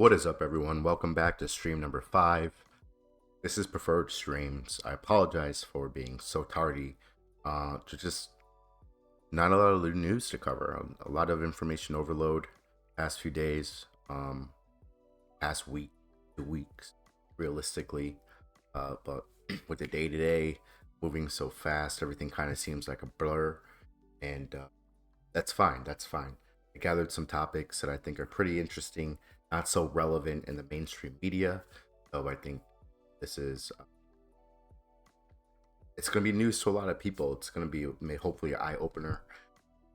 What is up, everyone? Welcome back to stream number 5. This is Preferred Streams. I apologize for being so tardy. Just not a lot of news to cover. A lot of information overload past few days, past week, 2 weeks, realistically. But with the day to day moving so fast, everything kind of seems like a blur, and that's fine. That's fine. I gathered some topics that I think are pretty interesting, not so relevant in the mainstream media. So I think this is it's going to be news to a lot of people. It's going to be hopefully an eye opener.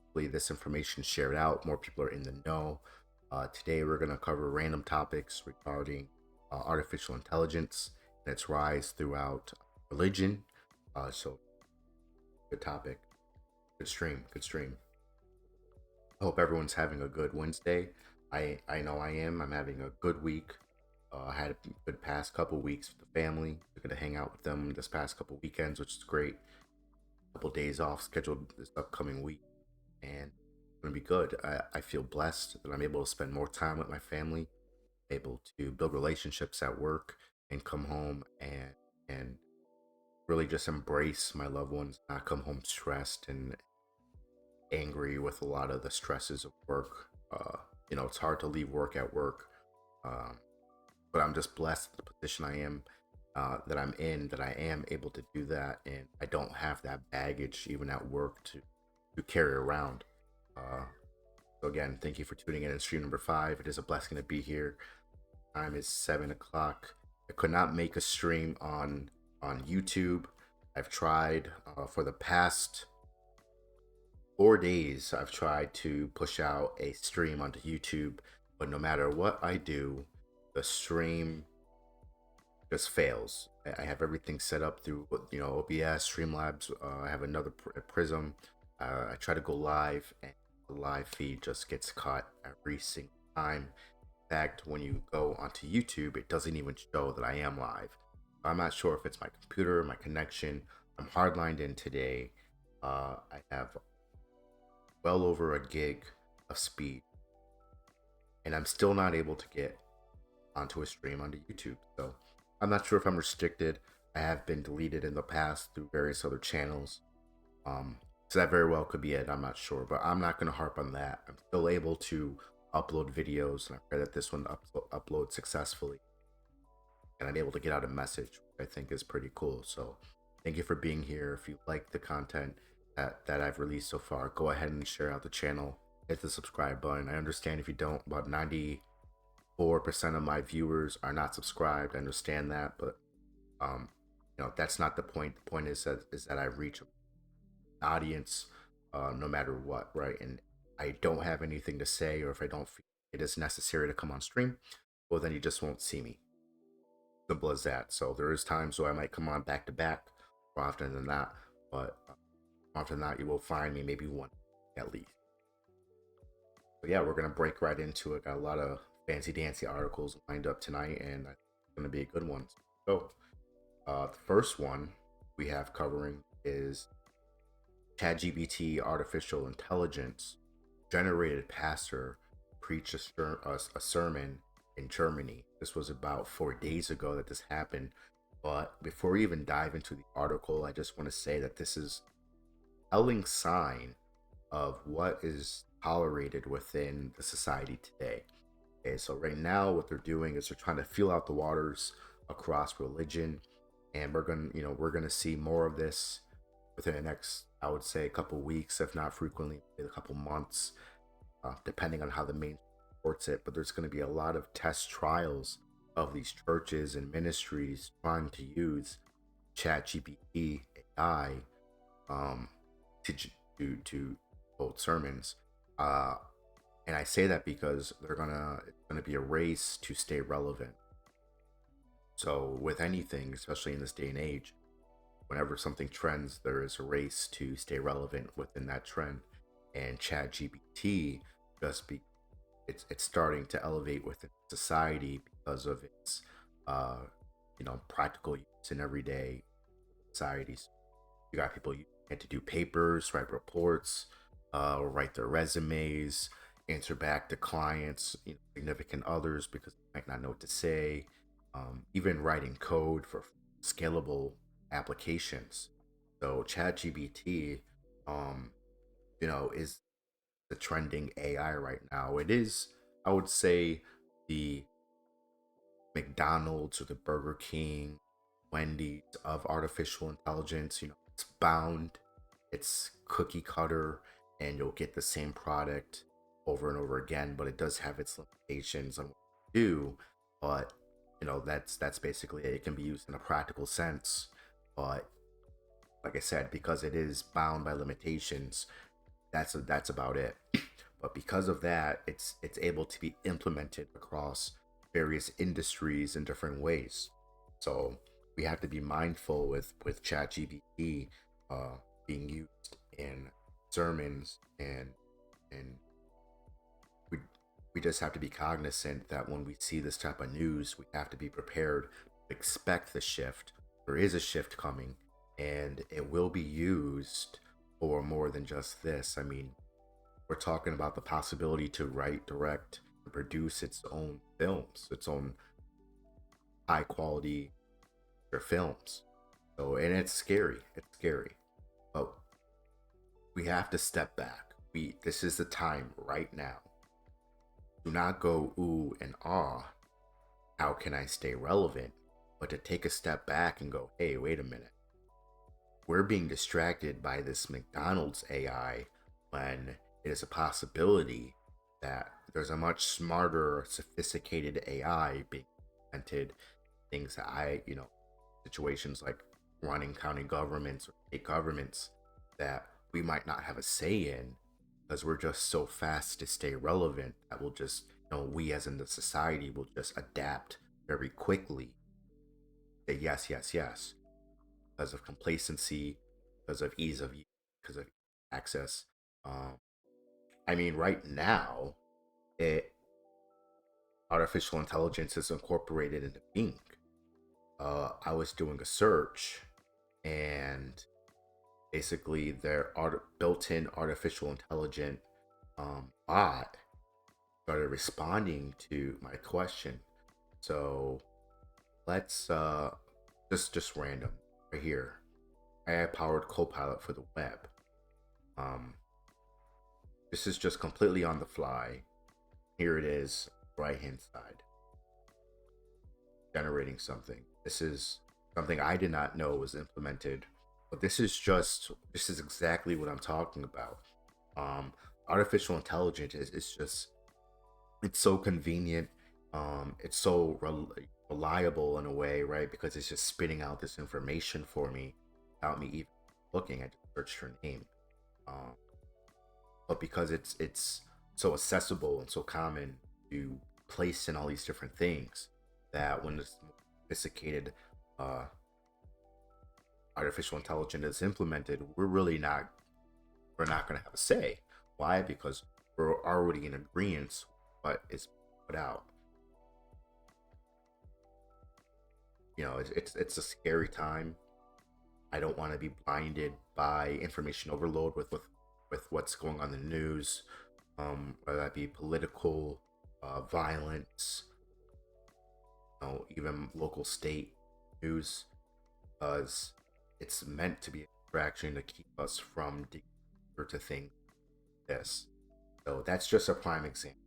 Hopefully this information shared out. More people are in the know. Today we're going to cover random topics regarding artificial intelligence and its rise throughout religion. So good topic. Good stream. Good stream. I hope everyone's having a good Wednesday. I know I am. I'm having a good week. I had a good past couple weeks with the family. We're gonna hang out with them this past couple weekends, which is great. Couple days off scheduled this upcoming week, and it's gonna be good. I feel blessed that I'm able to spend more time with my family, able to build relationships at work, and come home and really just embrace my loved ones, not come home stressed and angry with a lot of the stresses of work. It's hard to leave work at work, um, but I'm just blessed with the position I am, that I'm in, that I am able to do that, and I don't have that baggage even at work to carry around. Uh, so again, thank you for tuning in stream number 5. It is a blessing to be here. Time is 7 o'clock. I could not make a stream on YouTube. I've tried for the past 4 days. I've tried to push out a stream onto YouTube, but no matter what I do, the stream just fails. I have everything set up through OBS, Streamlabs. I have another Prism. I try to go live, and the live feed just gets caught every single time. In fact, when you go onto YouTube, it doesn't even show that I am live. I'm not sure if it's my computer, my connection. I'm hardlined in today. I have well over a gig of speed, and I'm still not able to get onto a stream onto YouTube. So I'm not sure if I'm restricted. I have been deleted in the past through various other channels. So that very well could be it. I'm not sure, but I'm not going to harp on that. I'm still able to upload videos, and I pray that this one uploads successfully, and I'm able to get out a message, which I think is pretty cool. So thank you for being here. If you like the content that I've released so far, go ahead and share out the channel, hit the subscribe button. I understand if you don't. About 94% of my viewers are not subscribed. I understand that, but that's not the point. The point is that I reach an audience, no matter what, right? And I don't have anything to say, or if I don't feel it is necessary to come on stream, well, then you just won't see me. Simple as that. So there is times where I might come on back to back, more often than not, but often than not, you will find me maybe one at least. But yeah, we're gonna break right into it. Got a lot of fancy dancy articles lined up tonight, and it's gonna be a good one. So the first one we have covering is ChatGPT artificial intelligence generated pastor preached a sermon in Germany. This was about 4 days ago that this happened. But before we even dive into the article, I just want to say that this is telling sign of what is tolerated within the society today. Okay, so right now what they're doing is they're trying to feel out the waters across religion, and we're gonna see more of this within the next, I would say, a couple weeks, if not frequently, maybe a couple months, depending on how the main reports it. But there's going to be a lot of test trials of these churches and ministries trying to use ChatGPT AI to hold sermons. And I say that because it's gonna be a race to stay relevant. So with anything, especially in this day and age, whenever something trends, there is a race to stay relevant within that trend. And ChatGPT it's starting to elevate within society because of its practical use in everyday societies. You got people using it to do papers, write reports, write their resumes, answer back to clients, significant others because they might not know what to say. Even writing code for scalable applications. So ChatGPT, um, is the trending AI right now. It is, I would say, the McDonald's or the Burger King, Wendy's of artificial intelligence. It's bound, it's cookie cutter, and you'll get the same product over and over again. But it does have its limitations on what to do. But that's basically it. It can be used in a practical sense, but like I said, because it is bound by limitations, that's about it. But because of that, it's able to be implemented across various industries in different ways. So we have to be mindful with ChatGPT being used in sermons, and we we just have to be cognizant that when we see this type of news, we have to be prepared to expect the shift. There is a shift coming, and it will be used for more than just this. I mean, we're talking about the possibility to write, direct, and produce its own films, its own high quality films. So, and it's scary. It's scary, but we have to step back. This is the time right now. Do not go ooh and ah. How can I stay relevant? But to take a step back and go, hey, wait a minute. We're being distracted by this McDonald's AI when it is a possibility that there's a much smarter, sophisticated AI being implemented. Things that situations like running county governments or state governments that we might not have a say in because we're just so fast to stay relevant that we'll just, we as in the society will just adapt very quickly. Say yes, yes, yes, because of complacency, because of ease of use, because of access. Um, I mean, right now, it artificial intelligence is incorporated into Bing. I was doing a search, and basically their built-in artificial intelligent bot started responding to my question. So let's just random right here. AI powered Copilot for the web. Um, this is just completely on the fly. Here it is, right hand side, generating something. This is something I did not know was implemented, but this is exactly what I'm talking about. Um, Artificial intelligence is just, it's so convenient. It's so reliable in a way, right? Because it's just spitting out this information for me without me even looking. I just searched her name. Um, but because it's so accessible and so common to place in all these different things, that when this sophisticated uh, artificial intelligence is implemented, we're not going to have a say. Why? Because we're already in agreement what is put out. It's a scary time. I don't want to be blinded by information overload with what's going on in the news, whether that be political, violence, even local state news, because it's meant to be a distraction to keep us from digging deeper to things like this. So that's just a prime example.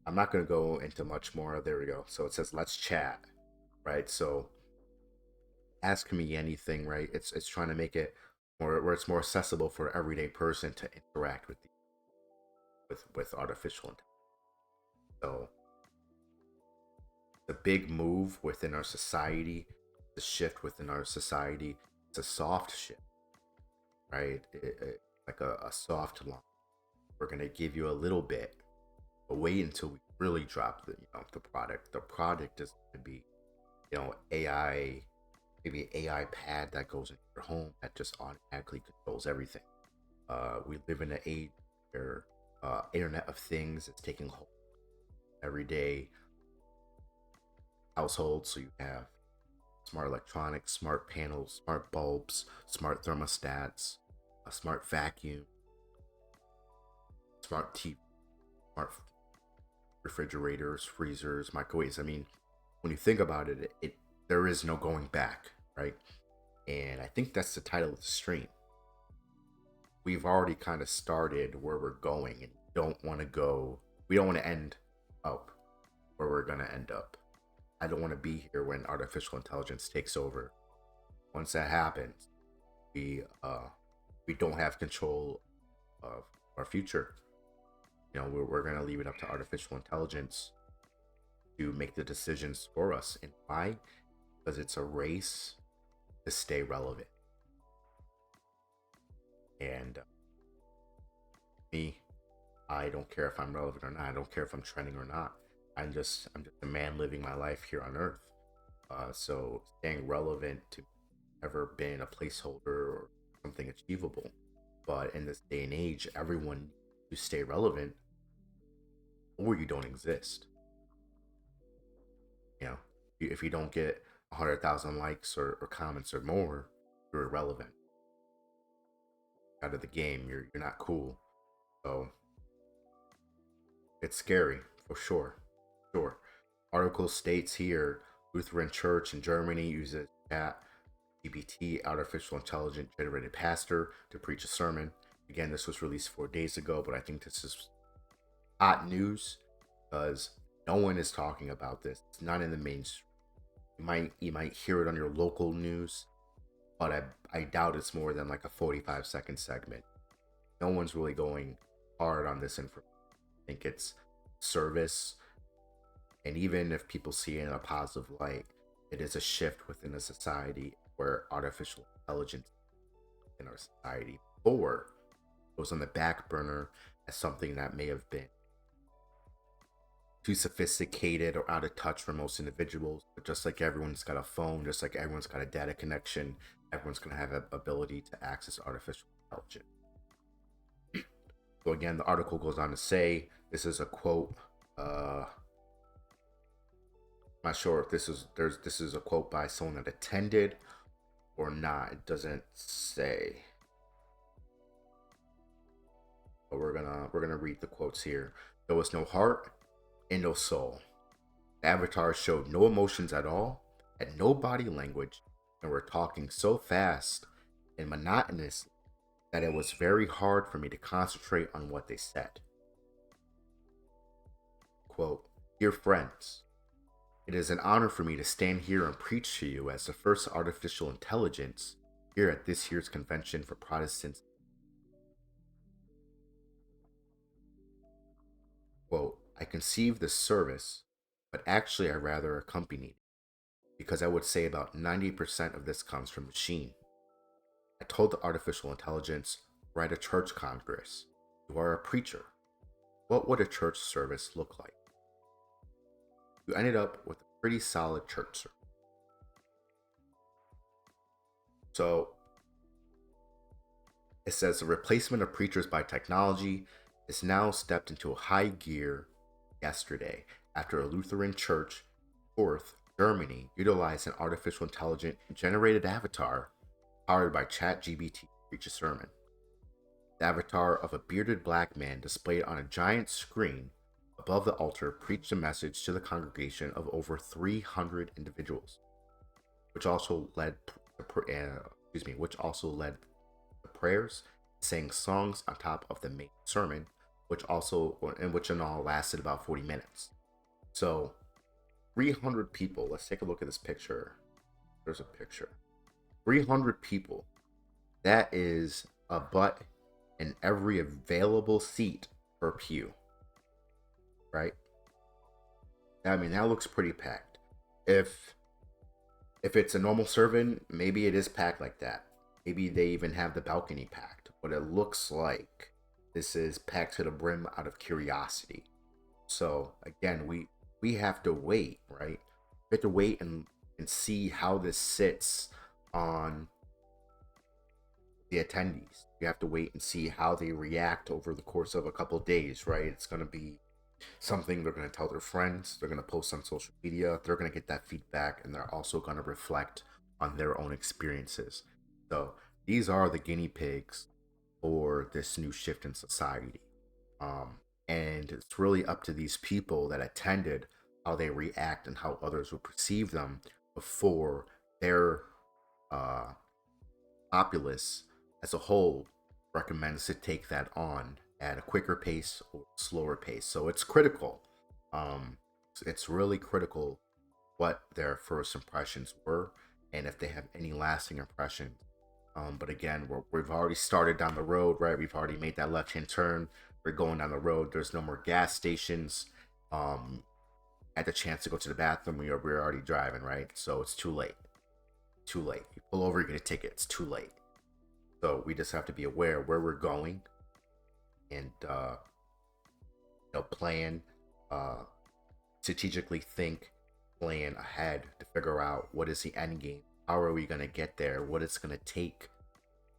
I'm not going to go into much more. There we go. So it says, let's chat, right? So ask me anything, right? It's trying to make it more where it's more accessible for an everyday person to interact with artificial intelligence. So the big move within our society, the shift within our society, it's a soft shift, right? Like a soft launch. We're gonna give you a little bit, but wait until we really drop the product. The product is gonna be AI, maybe an AI pad that goes into your home that just automatically controls everything. We live in an age where Internet of Things is taking hold every day household. So you have smart electronics, smart panels, smart bulbs, smart thermostats, a smart vacuum, smart TV. smart refrigerators, freezers, microwaves. I mean, when you think about it, there is no going back, right? And I think that's the title of the stream. We've already kind of started where we're going and don't want to go. We don't want to end up where we're going to end up. I don't want to be here when artificial intelligence takes over. Once that happens, we don't have control of our future. You know, we're going to leave it up to artificial intelligence to make the decisions for us. And why? Because it's a race to stay relevant. And me, I don't care if I'm relevant or not. I don't care if I'm trending or not. I'm just a man living my life here on Earth. So staying relevant to ever been a placeholder or something achievable. But in this day and age, everyone to stay relevant, or you don't exist. You know, if you don't get 100,000 likes or comments or more, you're irrelevant. Out of the game, you're not cool. So it's scary for sure. Sure. Article states here Lutheran Church in Germany uses chat GPT, artificial intelligence generated pastor, to preach a sermon. Again, this was released 4 days ago, but I think this is hot news because no one is talking about this. It's not in the mainstream. You might hear it on your local news, but I doubt it's more than like a 45-second segment. No one's really going hard on this information. I think it's service, and even if people see it in a positive light, it is a shift within a society where artificial intelligence in our society before was on the back burner as something that may have been too sophisticated or out of touch for most individuals. But just like everyone's got a phone, just like everyone's got a data connection, everyone's going to have an ability to access artificial intelligence. So again, the article goes on to say, this is a quote. I'm not sure if this is a quote by someone that attended or not. It doesn't say. But we're gonna read the quotes here. There was no heart and no soul. The avatar showed no emotions at all, had no body language, and were talking so fast and monotonous that it was very hard for me to concentrate on what they said. Quote, "Dear friends, it is an honor for me to stand here and preach to you as the first artificial intelligence here at this year's convention for Protestants." Quote, "I conceived this service, but actually I rather accompanied, because I would say about 90% of this comes from machine. I told the artificial intelligence, we're at a church congress. You are a preacher. What would a church service look like? You ended up with a pretty solid church service." So it says the replacement of preachers by technology is now stepped into a high gear yesterday after a Lutheran church, Fourth, Germany, utilized an artificial intelligence generated avatar powered by ChatGPT to preach a sermon. The avatar of a bearded black man displayed on a giant screen above the altar preached a message to the congregation of over 300 individuals, which also led the prayers, sang songs on top of the main sermon, which in all lasted about 40 minutes. So 300 people. Let's take a look at this picture. There's a picture. 300 people. That is a butt in every available seat per pew. Right? I mean, that looks pretty packed. If it's a normal sermon, maybe it is packed like that. Maybe they even have the balcony packed. But it looks like this is packed to the brim out of curiosity. So again, we have to wait, right? We have to wait and see how this sits on the attendees. You have to wait and see how they react over the course of a couple of days, right? It's going to be something they're going to tell their friends, they're going to post on social media, they're going to get that feedback, and they're also going to reflect on their own experiences. So these are the guinea pigs for this new shift in society. And it's really up to these people that attended how they react and how others will perceive them before their uh, populace as a whole recommends to take that on at a quicker pace or slower pace. So it's critical. Um, it's really critical what their first impressions were and if they have any lasting impressions. But again, we've already started down the road, right? We've already made that left hand turn. We're going down the road. There's no more gas stations. Had the chance to go to the bathroom. We're already driving, right? So it's too late. Too late. You pull over, you get a ticket. It's too late. So we just have to be aware where we're going and plan, uh, strategically think, plan ahead to figure out what is the end game. How are we going to get there? What it's going to take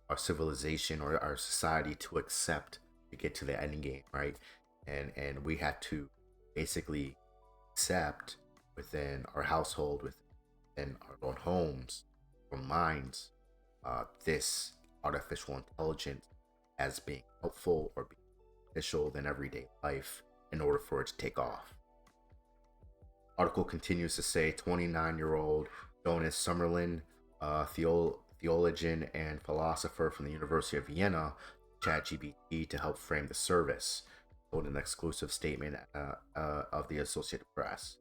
our civilization or our society to accept to get to the end game, right? And we had to basically accept within our household, within our own homes, our minds, this artificial intelligence as being helpful or being beneficial than everyday life in order for it to take off. Article continues to say 29-year-old Jonas Summerlin, theologian and philosopher from the University of Vienna, ChatGPT to help frame the service, quote an exclusive statement of the Associated Press.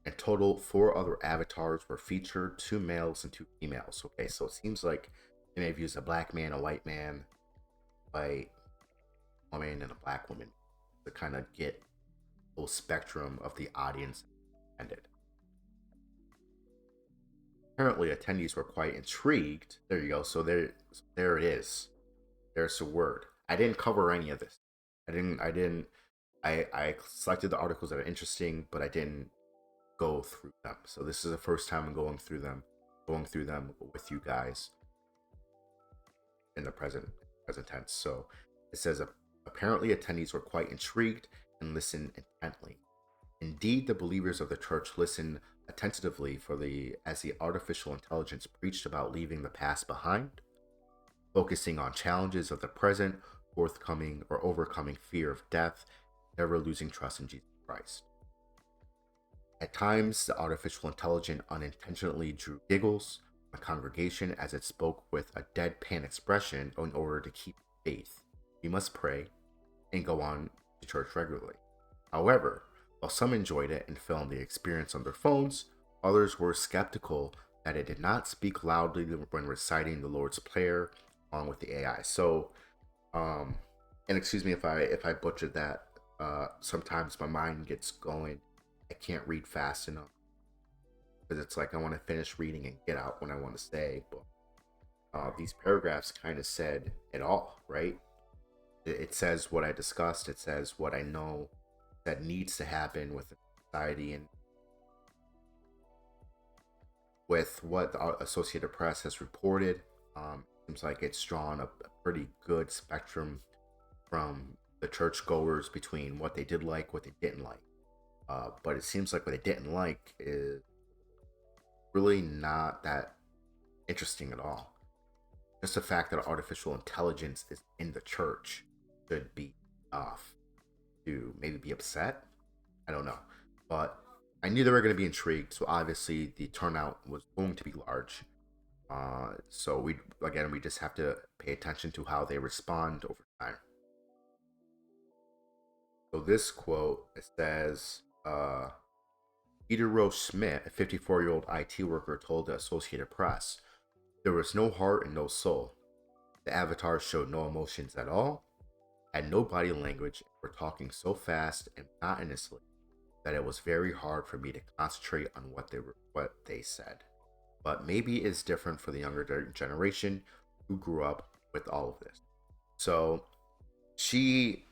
In total, 4 other avatars were featured, 2 males and 2 females. Okay, so it seems like they may have used a black man, a white man, white woman, and a black woman to kind of get the whole spectrum of the audience intended. Apparently, attendees were quite intrigued. There you go. So there it is. There's the word. I didn't cover any of this. I selected the articles that are interesting, but I didn't go through them. So this is the first time I'm going through them with you guys in the present tense. So it says apparently attendees were quite intrigued and listened intently. Indeed, the believers of the church listened attentively as the artificial intelligence preached about leaving the past behind, focusing on challenges of the present, overcoming fear of death, never losing trust in Jesus Christ. At times, the artificial intelligence unintentionally drew giggles from the congregation as it spoke with a deadpan expression in order to keep faith. We must pray and go on to church regularly. However, while some enjoyed it and filmed the experience on their phones, others were skeptical that it did not speak loudly when reciting the Lord's Prayer along with the AI. So, and excuse me if I butchered that. Sometimes my mind gets going. I can't read fast enough because it's like I want to finish reading and get out what I want to say. But these paragraphs kind of said it all, right? It says what I discussed. It says what I know that needs to happen with society, and with what the Associated Press has reported, seems like it's drawn a pretty good spectrum from the churchgoers between what they did like, what they didn't like. But it seems like what they didn't like is really not that interesting at all. Just the fact that artificial intelligence is in the church should be enough to maybe be upset. I don't know. But I knew they were going to be intrigued, so obviously the turnout was going to be large. So we just have to pay attention to how they respond over time. So this quote, it says, Peter Rose Smith, a 54-year-old IT worker, told the Associated Press, "There was no heart and no soul. The avatars showed no emotions at all, had no body language, and were talking so fast and monotonously that it was very hard for me to concentrate on what they said. But maybe it's different for the younger generation who grew up with all of this." So she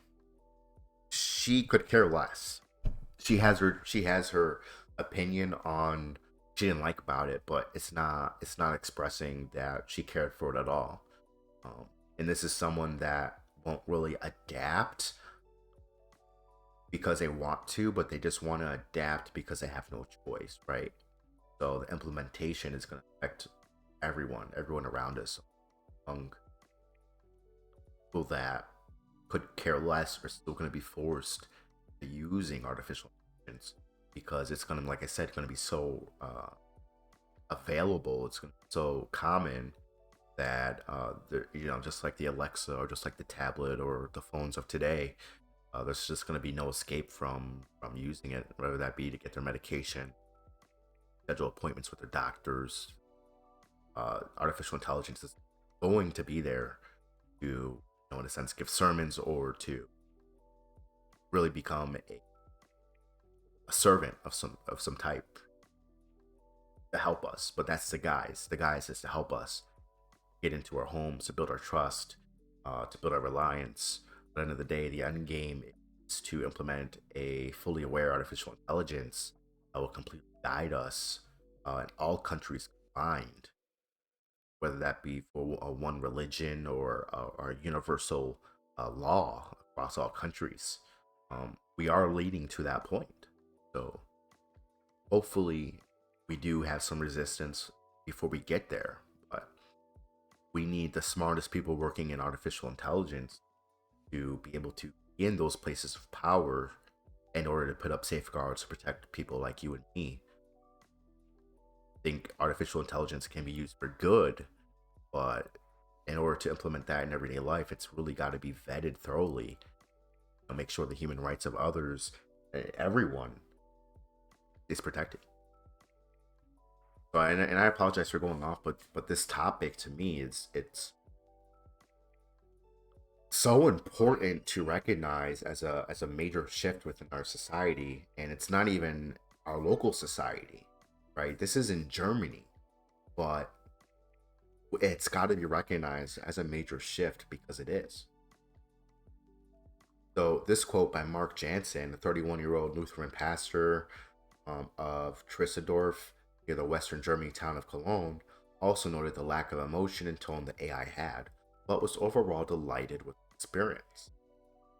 could care less. She has her opinion on she didn't like about it, but it's not expressing that she cared for it at all. And this is someone that won't really adapt because they want to, but they just want to adapt because they have no choice, right? So the implementation is going to affect everyone around us. Young people that could care less are still going to be forced to using artificial intelligence because it's going to, like I said, going to be so available. It's going to be so common that just like the Alexa or just like the tablet or the phones of today, there's just going to be no escape from using it, whether that be to get their medication, schedule appointments with their doctors. Artificial intelligence is going to be there to, in a sense, give sermons or to really become a servant of some type to help us. But that's the guise. The guise is to help us get into our homes, to build our trust, to build our reliance. But at the end of the day, the end game is to implement a fully aware artificial intelligence that will completely guide us in all countries combined, whether that be for one religion or a universal law across all countries. We are leading to that point. So hopefully we do have some resistance before we get there. But we need the smartest people working in artificial intelligence to be able to be in those places of power in order to put up safeguards to protect people like you and me. I think artificial intelligence can be used for good, but in order to implement that in everyday life, it's really got to be vetted thoroughly. Make sure the human rights of others, everyone, is protected. And I apologize for going off, but this topic to me is it's so important to recognize as a major shift within our society, and it's not even our local society, right? This is in Germany, but it's got to be recognized as a major shift because it is. So this quote by Mark Jansen, a 31-year-old Lutheran pastor of Trissendorf, near the western Germany town of Cologne, also noted the lack of emotion and tone the AI had, but was overall delighted with the experience.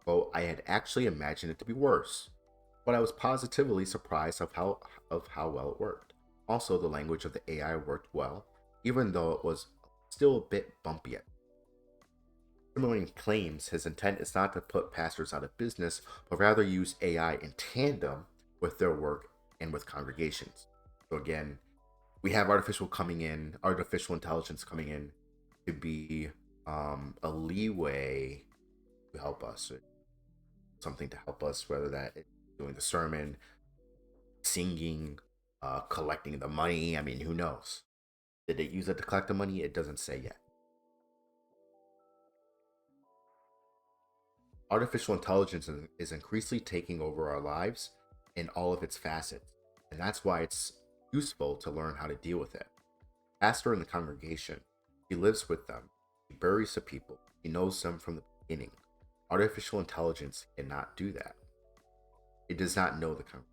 Well, I had actually imagined it to be worse, but I was positively surprised of how well it worked. Also, the language of the AI worked well, even though it was still a bit bumpy at. Similarly, claims his intent is not to put pastors out of business, but rather use AI in tandem with their work and with congregations. So again, we have artificial intelligence coming in to be a leeway to help us, something to help us, whether that is doing the sermon, singing, collecting the money. I mean, who knows? Did it use it to collect the money? It doesn't say yet. Artificial intelligence is increasingly taking over our lives in all of its facets, and that's why it's useful to learn how to deal with it. Pastor in the congregation, he lives with them, he buries the people, he knows them from the beginning. Artificial intelligence cannot do that. It does not know the congregation.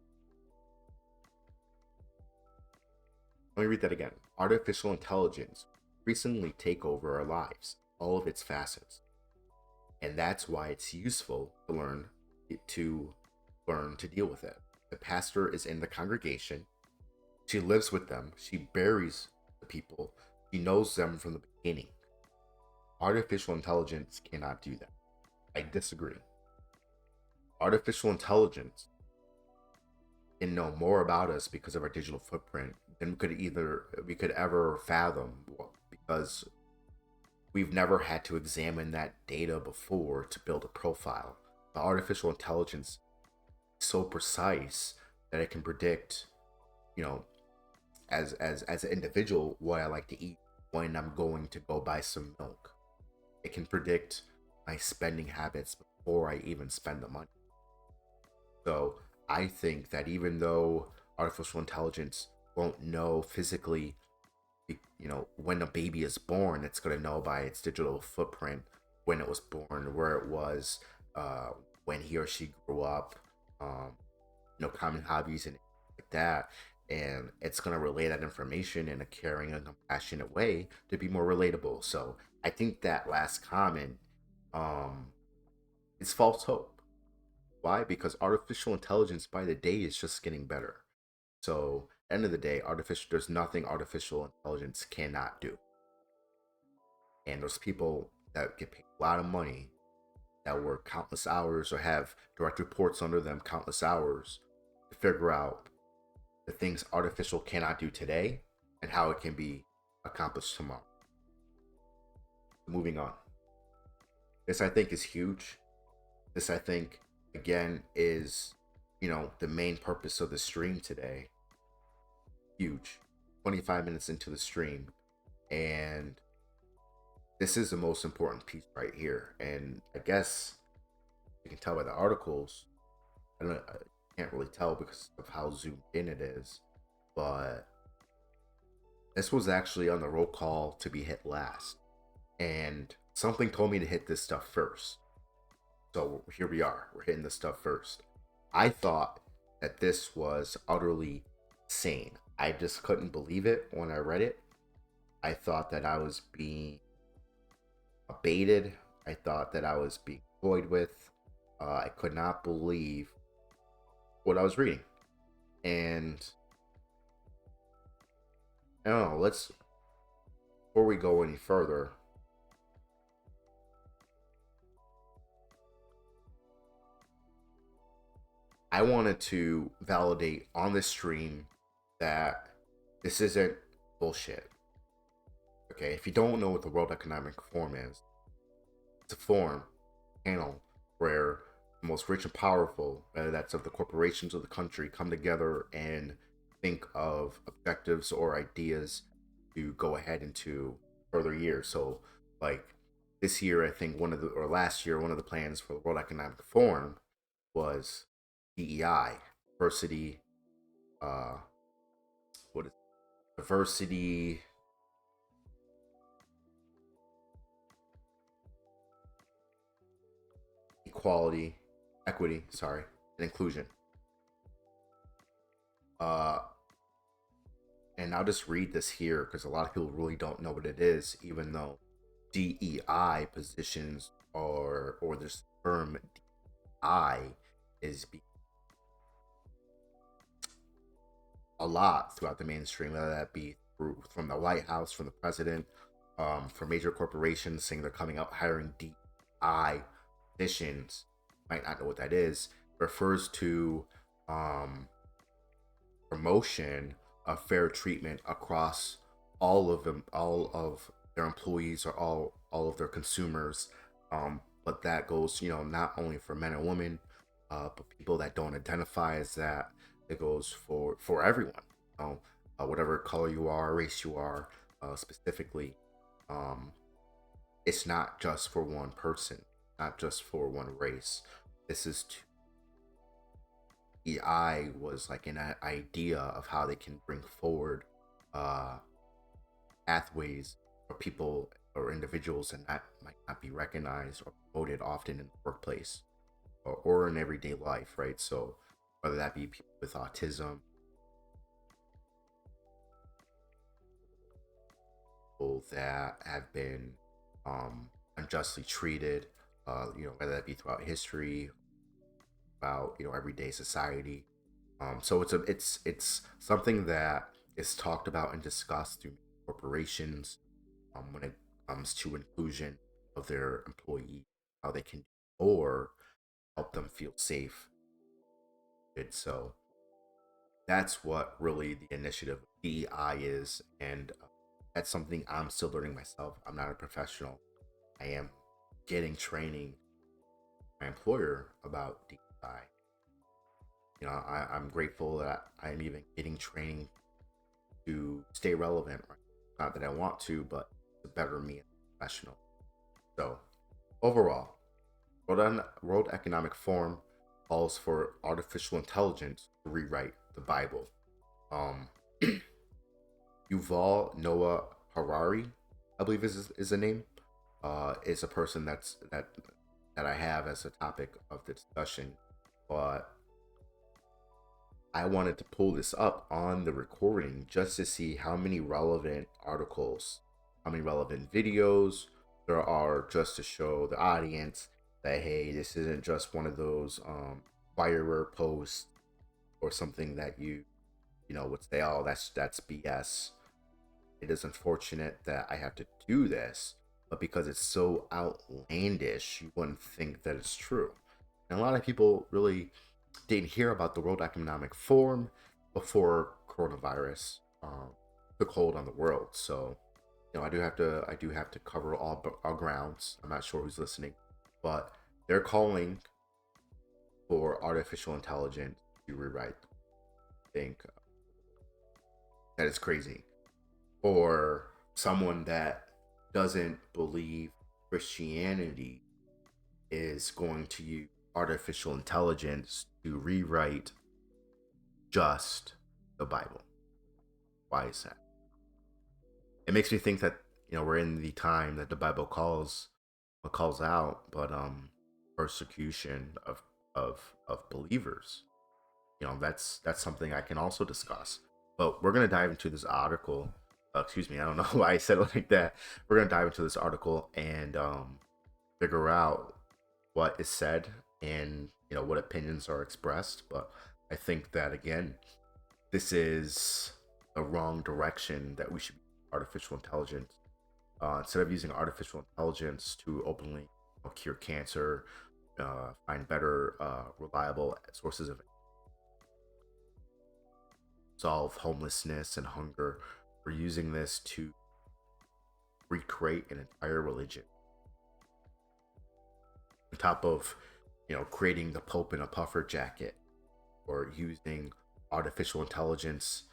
Let me read that again. Artificial intelligence increasingly take over our lives, all of its facets. And that's why it's useful to learn to deal with it. The pastor is in the congregation. She lives with them. She buries the people. She knows them from the beginning. Artificial intelligence cannot do that. I disagree. Artificial intelligence can know more about us because of our digital footprint than we could ever fathom, because we've never had to examine that data before to build a profile. The artificial intelligence is so precise that it can predict, you know, as an individual, what I like to eat when I'm going to go buy some milk. It can predict my spending habits before I even spend the money. So I think that even though artificial intelligence won't know physically, when a baby is born, it's going to know by its digital footprint when it was born, where it was, when he or she grew up, common hobbies and like that. And it's going to relay that information in a caring and compassionate way to be more relatable. So I think that last comment um, is false hope. Why? Because artificial intelligence by the day is just getting better. So end of the day, there's nothing artificial intelligence cannot do. And those people that get paid a lot of money that work countless hours or have direct reports under them countless hours to figure out the things artificial cannot do today and how it can be accomplished tomorrow. Moving on. This I think is huge. This I think again is, the main purpose of the stream today. Huge. 25 minutes into the stream, and this is the most important piece right here. And I guess you can tell by the articles. I can't really tell because of how zoomed in it is, but this was actually on the roll call to be hit last, and something told me to hit this stuff first. So here we are. We're hitting this stuff first. I thought that this was utterly insane. I just couldn't believe it when I read it. I thought that I was being baited. I thought that I was being toyed with. I could not believe what I was reading. And I don't know, before we go any further, I wanted to validate on this stream that this isn't bullshit. Okay, if you don't know what the World Economic Forum is, it's a forum, panel, where the most rich and powerful, whether that's of the corporations of the country, come together and think of objectives or ideas to go ahead into further years. So, like this year, I think last year, one of the plans for the World Economic Forum was DEI, diversity, what is it? Diversity, equality, equity, sorry, and inclusion. And I'll just read this here because a lot of people really don't know what it is, even though DEI positions or this term DEI is a lot throughout the mainstream, whether that be from the White House, from the president, from major corporations saying they're coming out hiring DEI positions. Might not know what that is. Refers to promotion of fair treatment across all of them, all of their employees or all of their consumers. But that goes, not only for men and women, but people that don't identify as that. It goes for everyone. Whatever color you are, race you are, specifically. It's not just for one person, not just for one race. This is EI was like an idea of how they can bring forward pathways for people or individuals and that might not be recognized or promoted often in the workplace or in everyday life, right? So whether that be people with autism, people that have been unjustly treated, whether that be throughout history, about everyday society. So it's something that is talked about and discussed through corporations when it comes to inclusion of their employees, how they can or help them feel safe. And so that's what really the initiative of DEI is, and that's something I'm still learning myself. I'm not a professional. I am getting training from my employer about DEI. I'm grateful that I'm even getting training to stay relevant. Right? Not that I want to, but to better me as a professional. So, overall, World Economic Forum calls for artificial intelligence to rewrite the Bible. Yuval Noah Harari, I believe is the name, is a person that I have as a topic of the discussion, but I wanted to pull this up on the recording just to see how many relevant articles, how many relevant videos there are, just to show the audience that, hey, this isn't just one of those viral posts or something that you would say, oh, that's BS. It is unfortunate that I have to do this, but because it's so outlandish, you wouldn't think that it's true. And a lot of people really didn't hear about the World Economic Forum before coronavirus took hold on the world. So, I do have to cover all grounds. I'm not sure who's listening, but they're calling for artificial intelligence to rewrite. I think that is crazy. Or someone that doesn't believe Christianity is going to use artificial intelligence to rewrite just the Bible. Why is that? It makes me think that we're in the time that the Bible calls out, but persecution of believers. That's something I can also discuss. But we're gonna dive into this article. Excuse me, I don't know why I said it like that. We're gonna dive into this article and figure out what is said and what opinions are expressed. But I think that again, this is the wrong direction that we should be artificial intelligence. Instead of using artificial intelligence to openly cure cancer, find better, reliable sources of solve homelessness and hunger, we're using this to recreate an entire religion. On top of, creating the Pope in a puffer jacket, or using artificial intelligence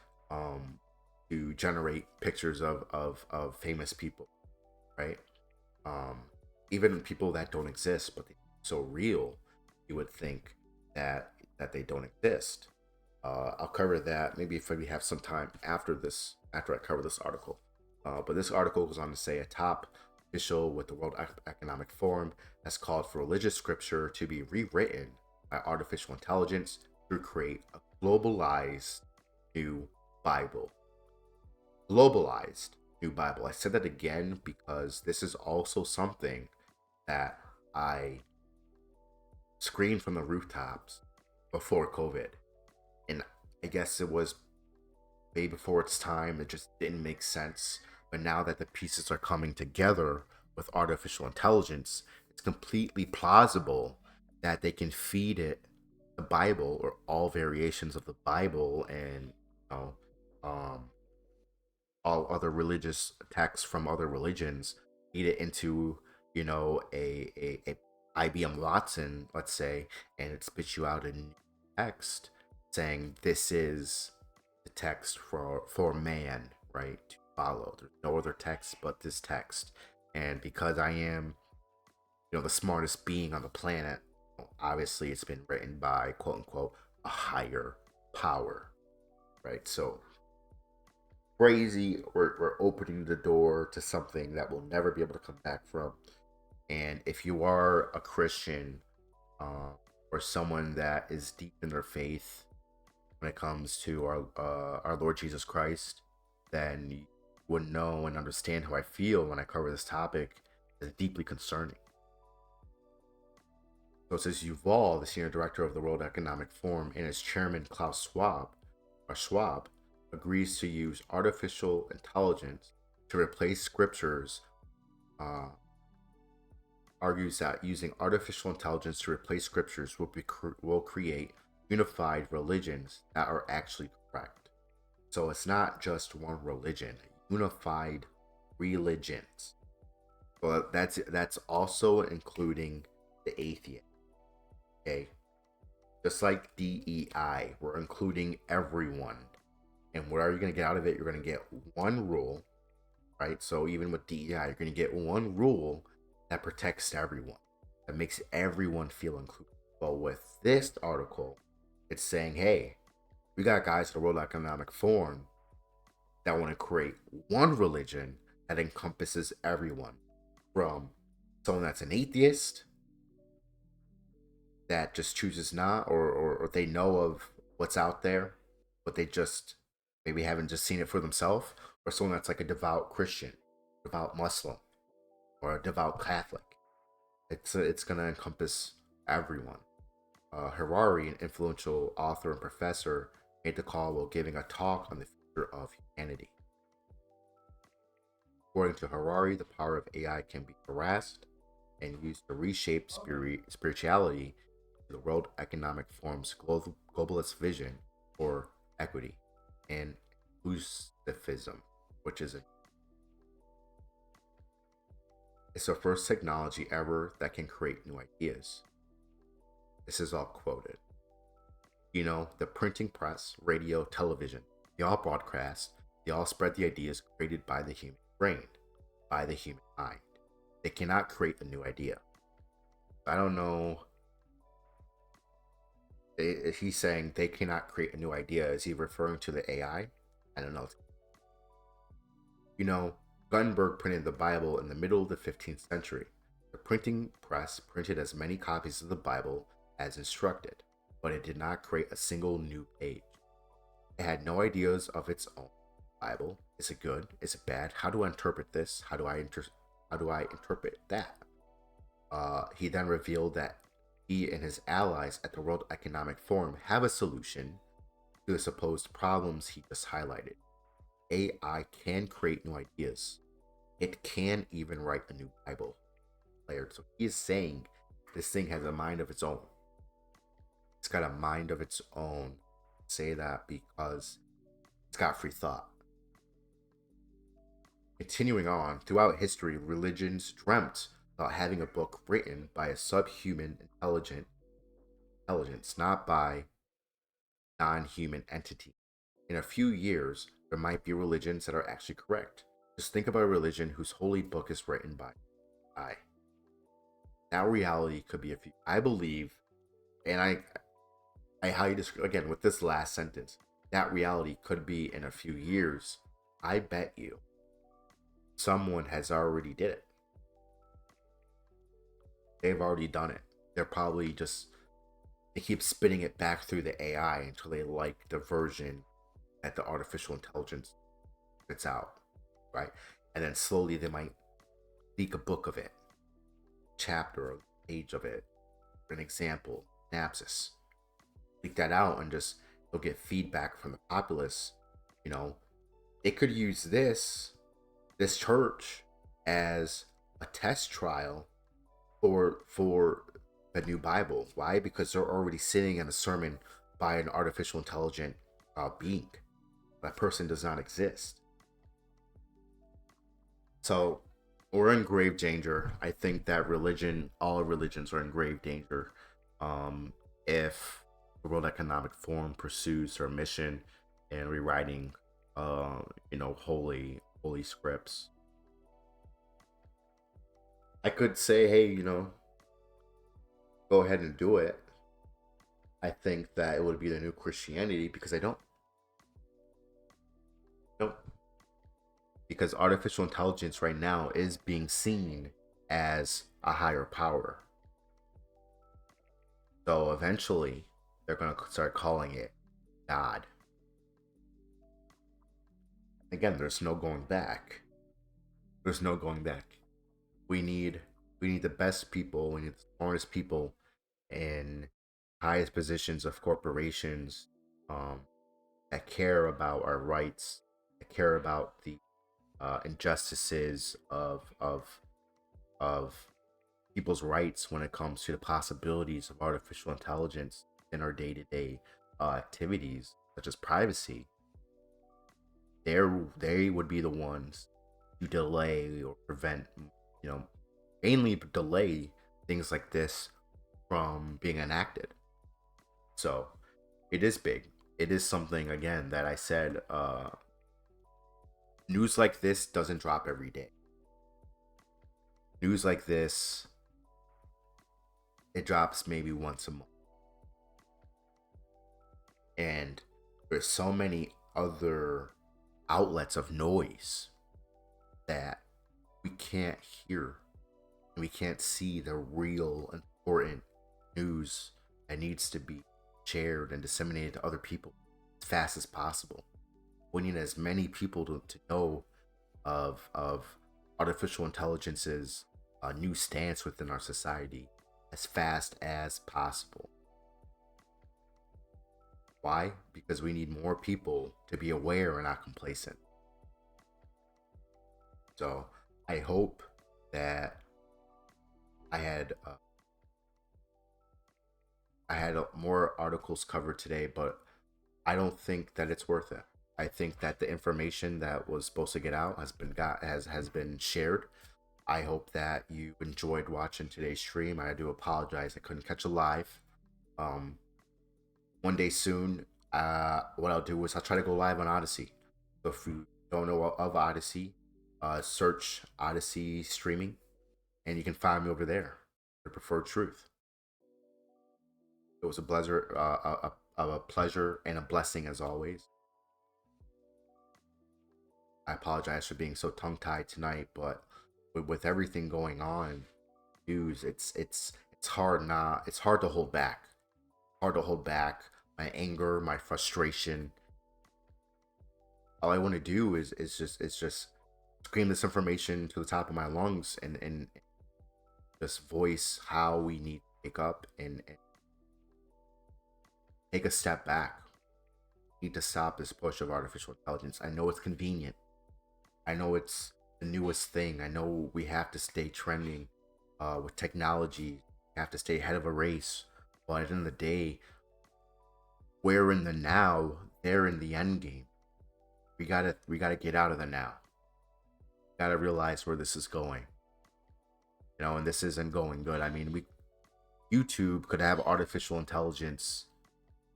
to generate pictures of famous people, right? Um, Even people that don't exist, but they're so real, you would think that they don't exist. I'll cover that maybe if we have some time after I cover this article. But this article goes on to say a top official with the World Economic Forum has called for religious scripture to be rewritten by artificial intelligence to create a globalized new Bible. Globalized new Bible. I said that again because this is also something that I screamed from the rooftops before COVID. And I guess it was way before its time. It just didn't make sense. But now that the pieces are coming together with artificial intelligence, it's completely plausible that they can feed it the Bible or all variations of the Bible and um, all other religious texts from other religions, feed it into a IBM Watson, let's say, and it spits you out a new text saying this is the text for man, right, to follow. There's no other text but this text, and because I am the smartest being on the planet, obviously it's been written by quote unquote a higher power, right? So crazy. We're opening the door to something that we'll never be able to come back from. And if you are a Christian, or someone that is deep in their faith when it comes to our Lord Jesus Christ, then you would know and understand how I feel when I cover this topic. It's deeply concerning. So it says Yuval, the senior director of the World Economic Forum, and his chairman Klaus Schwab, agrees to use artificial intelligence to replace scriptures. Argues that using artificial intelligence to replace scriptures will create unified religions that are actually correct. So it's not just one religion, unified religions. Well, that's also including the atheist. Okay, just like DEI, we're including everyone. And what are you going to get out of it? You're going to get one rule, right? So even with DEI, you're going to get one rule that protects everyone, that makes everyone feel included. But with this article, it's saying, hey, we got guys at the World Economic Forum that want to create one religion that encompasses everyone, from someone that's an atheist that just chooses not, or they know of what's out there, but they just maybe haven't just seen it for themselves, or someone that's like a devout Christian, devout Muslim, or a devout Catholic. It's gonna encompass everyone. Harari, an influential author and professor, made the call while giving a talk on the future of humanity. According to Harari, the power of AI can be harassed and used to reshape spirituality to the World Economic Forum's globalist vision for equity and inclusivism, which is it's the first technology ever that can create new ideas. This is all quoted. You know, the printing press, radio, television, they all broadcast, they all spread the ideas created by the human brain, by the human mind. They cannot create a new idea. I don't know if he's saying they cannot create a new idea. Is he referring to the AI? I don't know. You know, Gutenberg printed the Bible in the middle of the 15th century. The printing press printed as many copies of the Bible as instructed, but it did not create a single new page. It had no ideas of its own. Bible, is it good? Is it bad? How do I interpret this? How do I interpret that? He then revealed that he and his allies at the World Economic Forum have a solution to the supposed problems he just highlighted. AI can create new ideas. It can even write a new Bible. So he is saying this thing has a mind of its own. It's got a mind of its own. Say that because it's got free thought. Continuing on, throughout history, religions dreamt about having a book written by a subhuman intelligence, not by non-human entity. In a few years, there might be religions that are actually correct. Just think about a religion whose holy book is written by I. That reality could be a few. I believe, and I highly disagree again with this last sentence. That reality could be in a few years. I bet you someone has already did it. They've already done it. They're probably just they keep spinning it back through the AI until they like the version that the artificial intelligence spits out, right? And then slowly they might leak a book of it, chapter or page of it, an example, synopsis. Leak that out and just they'll get feedback from the populace. You know, they could use this church as a test trial for the new Bible. Why? Because they're already sitting in a sermon by an artificial intelligent being. That person does not exist. So we're in grave danger. I think that all religions are in grave danger. If the World Economic Forum pursues their mission and rewriting, holy scripts. I could say, hey, go ahead and do it. I think that it would be the new Christianity because I don't. Nope. Because artificial intelligence right now is being seen as a higher power. So eventually, they're going to start calling it God. Again, there's no going back. There's no going back. We need the best people. We need the smartest people in highest positions of corporations that care about our rights, that care about the injustices of people's rights when it comes to the possibilities of artificial intelligence in our day-to-day activities, such as privacy. They would be the ones to delay or prevent, mainly delay things like this from being enacted. So it is big. It is something, again, that I said, news like this doesn't drop every day. News like this, it drops maybe once a month. And there's so many other outlets of noise that we can't hear. We can't see the real important news that needs to be shared and disseminated to other people as fast as possible. We need as many people to know of artificial intelligence's new stance within our society as fast as possible. Why? Because we need more people to be aware and not complacent. So I hope that I had more articles covered today, but I don't think that it's worth it. I think that the information that was supposed to get out has been shared. I hope that you enjoyed watching today's stream. I do apologize I couldn't catch a live. Um, one day soon, what I'll do is I'll try to go live on Odyssey. So if you don't know of Odyssey, search Odyssey streaming, and you can find me over there. The preferred truth. It was a pleasure, a pleasure and a blessing as always. I apologize for being so tongue tied tonight, but with everything going on, news, it's hard not it's hard to hold back. Hard to hold back my anger, my frustration. All I want to do is just scream this information to the top of my lungs and just voice how we need to pick up and take a step back. We need to stop this push of artificial intelligence. I know it's convenient. I know it's the newest thing. I know we have to stay trending with technology. We have to stay ahead of a race. But at the end of the day, we're in the now. They're in the end game. We gotta get out of the now. We gotta realize where this is going. And this isn't going good. I mean, we YouTube could have artificial intelligence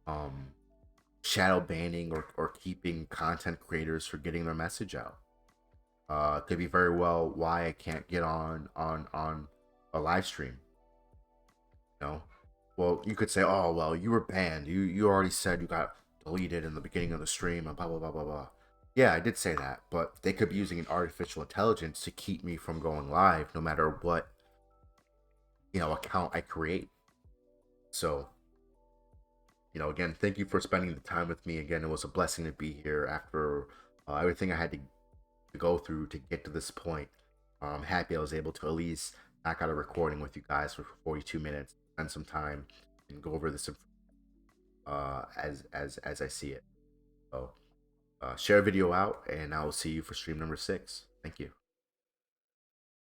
um shadow banning or keeping content creators for getting their message out. Could be very well why I can't get on a live stream. You know, well, you could say, oh well, you were banned. You already said you got deleted in the beginning of the stream and blah blah blah blah blah. Yeah, I did say that, but they could be using an artificial intelligence to keep me from going live, no matter what account I create. So again, thank you for spending the time with me. Again, it was a blessing to be here after everything I had to go through to get to this point. I'm happy I was able to at least knock out a recording with you guys for 42 minutes, spend some time, and go over this as I see it. So share a video out, and I will see you for stream number 6. Thank you.